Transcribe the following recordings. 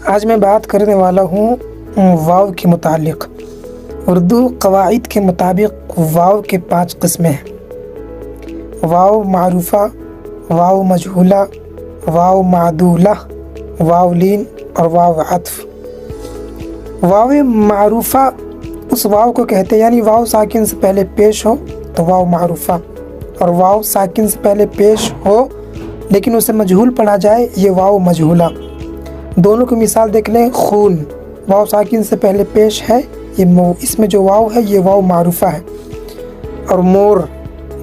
آج میں بات کرنے والا ہوں واو کے متعلق۔ اردو قواعد کے مطابق واو کے 5 قسمیں ہیں: واو معروفہ، واو مجہولہ، واو معدولہ، واو لین اور واو عطف۔ واو معروفہ اس واو کو کہتے ہیں، یعنی واو ساکن سے پہلے پیش ہو تو واو معروفہ، اور واو ساکن سے پہلے پیش ہو لیکن اسے مجہول پڑھا جائے یہ واو مجہولہ۔ دونوں کی مثال دیکھ لیں۔ خون واو ساکن سے پہلے پیش ہے، اس میں جو واو ہے یہ واو معروفہ ہے، اور مور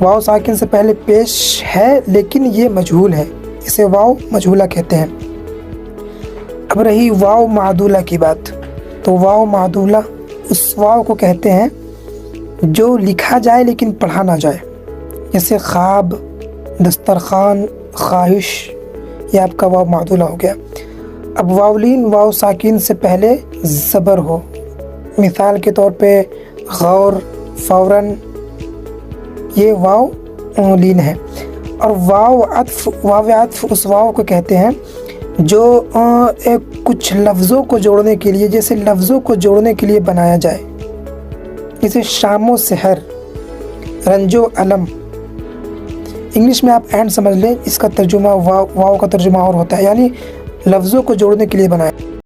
واو ساکن سے پہلے پیش ہے لیکن یہ مجہول ہے، اسے واو مجہولہ کہتے ہیں۔ اب رہی واو معدولہ کی بات، تو واو معدولہ اس واو کو کہتے ہیں جو لکھا جائے لیکن پڑھا نہ جائے، جیسے خواب، دسترخوان، خواہش، یہ آپ کا واو معدولہ ہو گیا۔ اب واولین واو ساکن سے پہلے زبر ہو، مثال کے طور پہ غور، فوراً، یہ واو لین ہے۔ اور واو عطف اس واو کو کہتے ہیں جو کچھ لفظوں کو جوڑنے کے لیے، جیسے لفظوں کو جوڑنے کے لیے بنایا جائے، جیسے شام و سحر، رنج و علم۔ انگلش میں آپ اینڈ سمجھ لیں، اس کا ترجمہ واو کا ترجمہ اور ہوتا ہے، یعنی لفظوں کو جوڑنے کے لیے بنایا۔